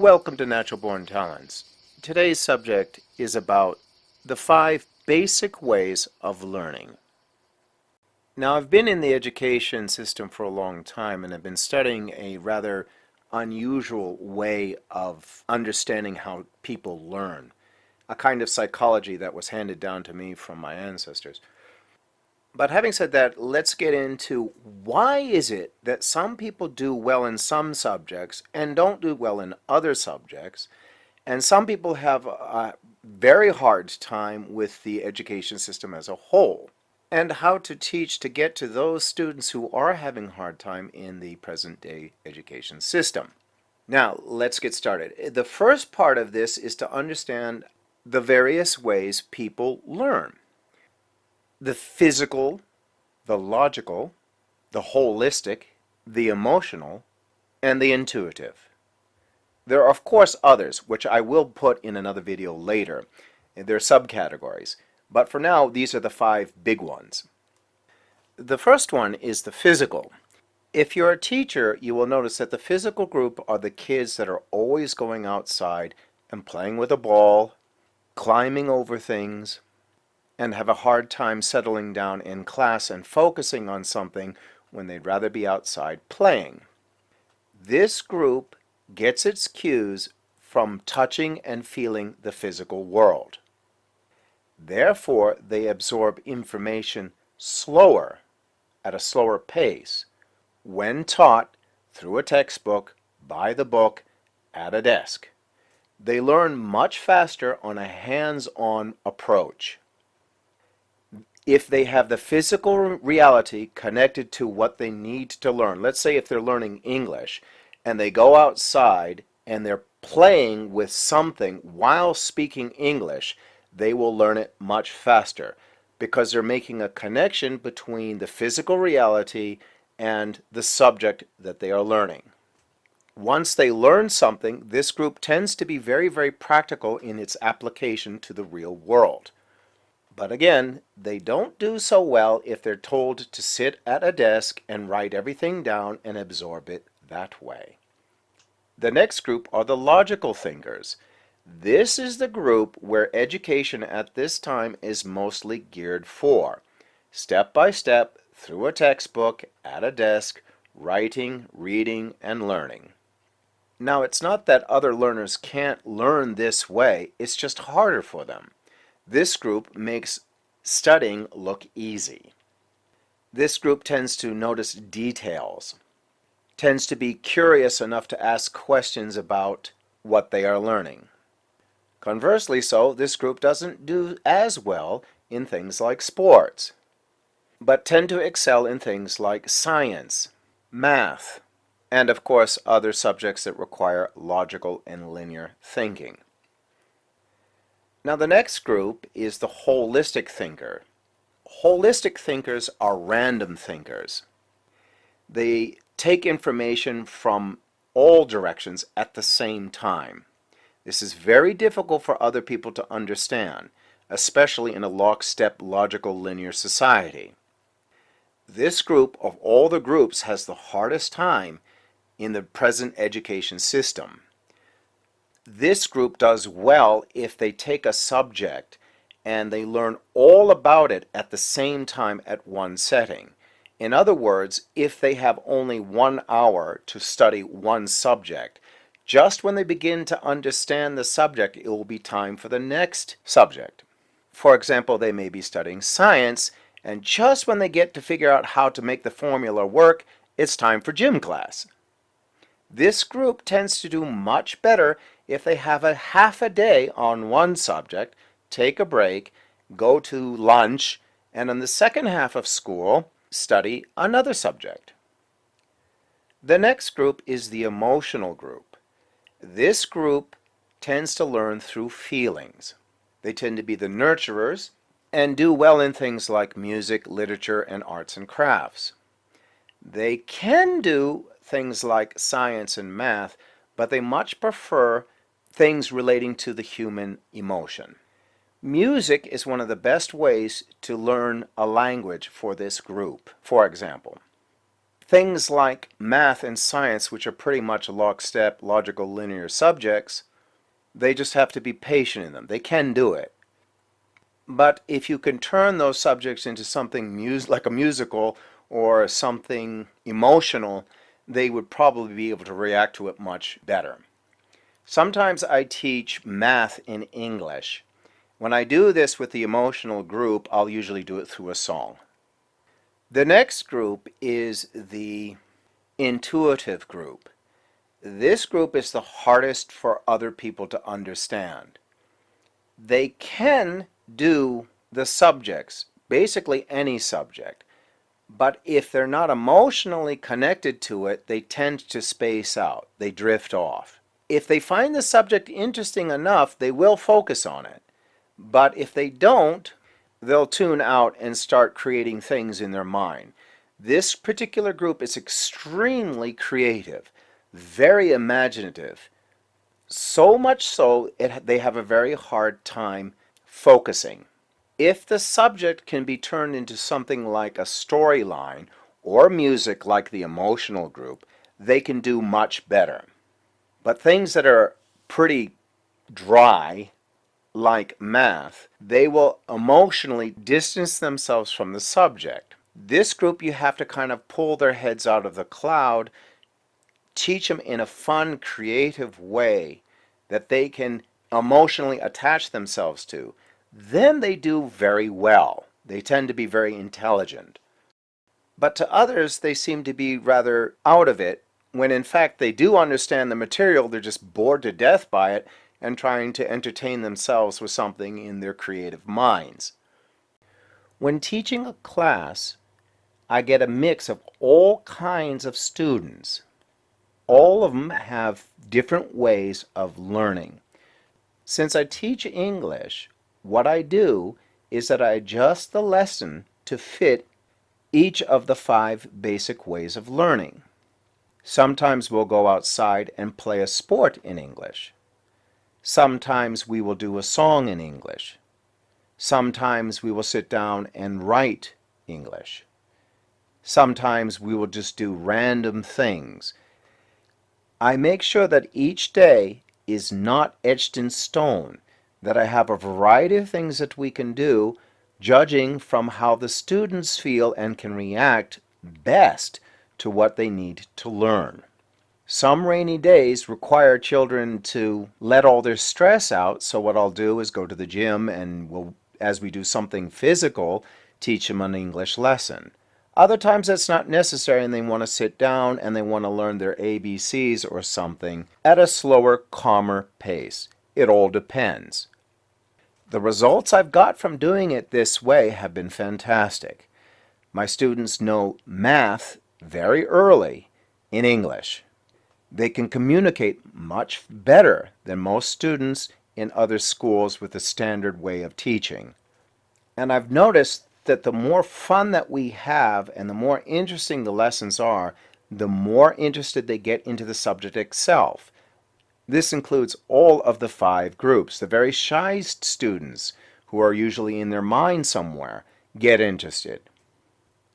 Welcome to Natural Born Talents. Today's subject is about the 5 basic ways of learning. Now, I've been in the education system for a long time and have been studying a rather unusual way of understanding how people learn, a kind of psychology that was handed down to me from my ancestors. But having said that, let's get into why is it that some people do well in some subjects and don't do well in other subjects, and some people have a very hard time with the education system as a whole, and how to teach to get to those students who are having a hard time in the present day education system. Now, let's get started. The first part of this is to understand the various ways people learn. The physical, the logical, the holistic, the emotional, and the intuitive. There are, of course, others, which I will put in another video later. They're subcategories. But for now, these are the 5 big ones. The first one is the physical. If you're a teacher, you will notice that the physical group are the kids that are always going outside and playing with a ball, climbing over things, and have a hard time settling down in class and focusing on something when they'd rather be outside playing. This group gets its cues from touching and feeling the physical world. Therefore, they absorb information slower, at a slower pace, when taught through a textbook, by the book, at a desk. They learn much faster on a hands-on approach. If they have the physical reality connected to what they need to learn, let's say if they're learning English and they go outside and they're playing with something while speaking English, they will learn it much faster because they're making a connection between the physical reality and the subject that they are learning. Once they learn something, this group tends to be very, very practical in its application to the real world. But again, they don't do so well if they're told to sit at a desk and write everything down and absorb it that way. The next group are the logical thinkers. This is the group where education at this time is mostly geared for. Step by step, through a textbook, at a desk, writing, reading, and learning. Now, it's not that other learners can't learn this way, it's just harder for them. This group makes studying look easy. This group tends to notice details, tends to be curious enough to ask questions about what they are learning. Conversely, this group doesn't do as well in things like sports, but tend to excel in things like science, math, and of course other subjects that require logical and linear thinking. Now the next group is the holistic thinker. Holistic thinkers are random thinkers. They take information from all directions at the same time. This is very difficult for other people to understand, especially in a lockstep, logical, linear society. This group of all the groups has the hardest time in the present education system. This group does well if they take a subject and they learn all about it at the same time at one setting. In other words, if they have only 1 hour to study one subject, just when they begin to understand the subject, it will be time for the next subject. For example, they may be studying science, and just when they get to figure out how to make the formula work, it's time for gym class. This group tends to do much better if they have a half a day on one subject, take a break, go to lunch, and in the second half of school, study another subject. The next group is the emotional group. This group tends to learn through feelings. They tend to be the nurturers and do well in things like music, literature, and arts and crafts. They can do things like science and math, but they much prefer things relating to the human emotion. Music is one of the best ways to learn a language for this group. For example, Things like math and science, which are pretty much lockstep, logical, linear subjects, they just have to be patient in them. They can do it. But if you can turn those subjects into something like a musical or something emotional, they would probably be able to react to it much better. Sometimes I teach math in English. When I do this with the emotional group, I'll usually do it through a song. The next group is the intuitive group. This group is the hardest for other people to understand. They can do the subjects, basically any subject, but if they're not emotionally connected to it, they tend to space out. They drift off. If they find the subject interesting enough, they will focus on it. But if they don't, they'll tune out and start creating things in their mind. This particular group is extremely creative, very imaginative, so much so they have a very hard time focusing. If the subject can be turned into something like a storyline or music like the emotional group, they can do much better. But things that are pretty dry, like math, they will emotionally distance themselves from the subject. This group, you have to kind of pull their heads out of the cloud, teach them in a fun, creative way that they can emotionally attach themselves to. Then they do very well. They tend to be very intelligent. But to others, they seem to be rather out of it, when in fact they do understand the material, they're just bored to death by it and trying to entertain themselves with something in their creative minds. When teaching a class, I get a mix of all kinds of students. All of them have different ways of learning. Since I teach English, what I do is that I adjust the lesson to fit each of the 5 basic ways of learning. Sometimes we'll go outside and play a sport in English. Sometimes we will do a song in English. Sometimes we will sit down and write English. Sometimes we will just do random things. I make sure that each day is not etched in stone, that I have a variety of things that we can do, judging from how the students feel and can react best to what they need to learn. Some rainy days require children to let all their stress out, so what I'll do is go to the gym and as we do something physical, teach them an English lesson. Other times that's not necessary and they want to sit down and they want to learn their ABCs or something at a slower, calmer pace. It all depends. The results I've got from doing it this way have been fantastic. My students know math very early in English. They can communicate much better than most students in other schools with the standard way of teaching. And I've noticed that the more fun that we have and the more interesting the lessons are, the more interested they get into the subject itself. This includes all of the 5 groups. The very shy students, who are usually in their mind somewhere, get interested.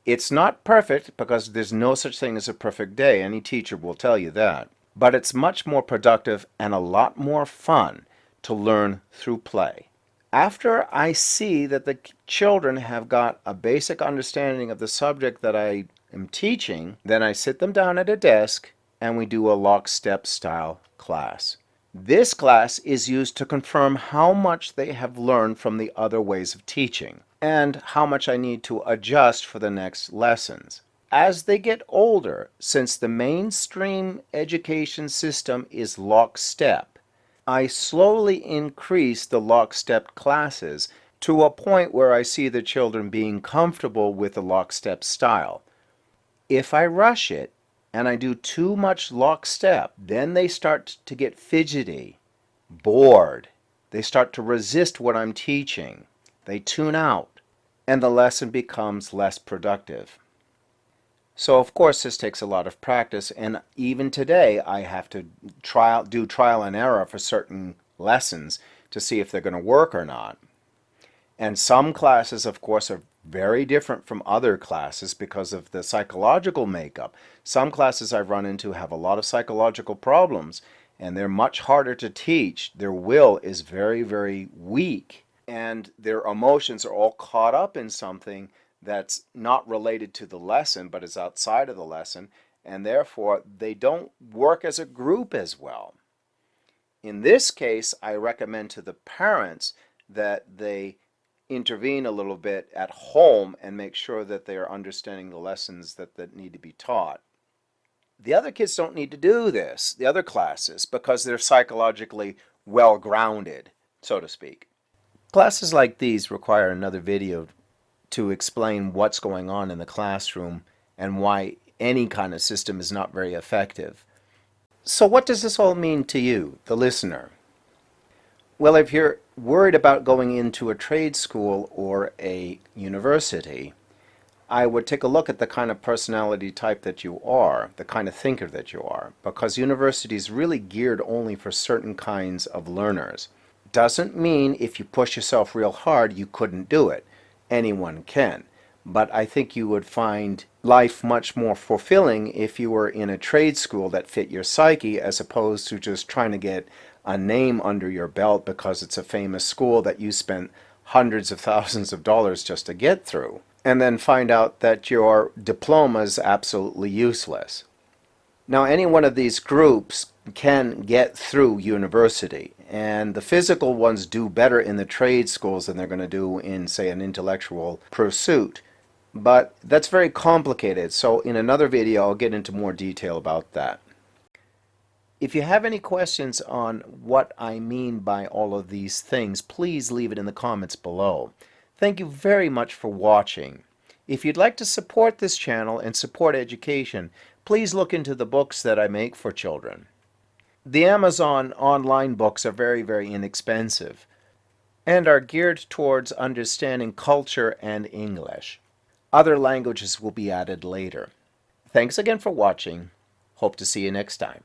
It's not perfect because there's no such thing as a perfect day. Any teacher will tell you that. But it's much more productive and a lot more fun to learn through play. After I see that the children have got a basic understanding of the subject that I am teaching, then I sit them down at a desk and we do a lockstep style class. This class is used to confirm how much they have learned from the other ways of teaching and how much I need to adjust for the next lessons. As they get older, since the mainstream education system is lockstep, I slowly increase the lockstep classes to a point where I see the children being comfortable with the lockstep style. If I rush it and I do too much lockstep, then they start to get fidgety, bored. They start to resist what I'm teaching. They tune out, and the lesson becomes less productive. So of course this takes a lot of practice, and even today I have to do trial and error for certain lessons to see if they're going to work or not. And some classes of course are very different from other classes because of the psychological makeup. Some classes I've run into have a lot of psychological problems, and they're much harder to teach. Their will is very, very weak, and their emotions are all caught up in something that's not related to the lesson but is outside of the lesson, and therefore they don't work as a group as well. In this case, I recommend to the parents that they intervene a little bit at home and make sure that they are understanding the lessons that need to be taught. The other kids don't need to do this, the other classes, because they're psychologically well grounded, so to speak. Classes like these require another video to explain what's going on in the classroom and why any kind of system is not very effective. So what does this all mean to you, the listener? Well, if you're worried about going into a trade school or a university, I would take a look at the kind of personality type that you are, the kind of thinker that you are, because university is really geared only for certain kinds of learners. Doesn't mean if you push yourself real hard you couldn't do it. Anyone can. But I think you would find life much more fulfilling if you were in a trade school that fit your psyche as opposed to just trying to get a name under your belt because it's a famous school that you spent hundreds of thousands of dollars just to get through, and then find out that your diploma is absolutely useless. Now, any one of these groups can get through university, and the physical ones do better in the trade schools than they're going to do in, say, an intellectual pursuit. But that's very complicated, so in another video I'll get into more detail about that. If you have any questions on what I mean by all of these things, please leave it in the comments below. Thank you very much for watching. If you'd like to support this channel and support education, please look into the books that I make for children. The Amazon online books are very, very inexpensive and are geared towards understanding culture and English. Other languages will be added later. Thanks again for watching. Hope to see you next time.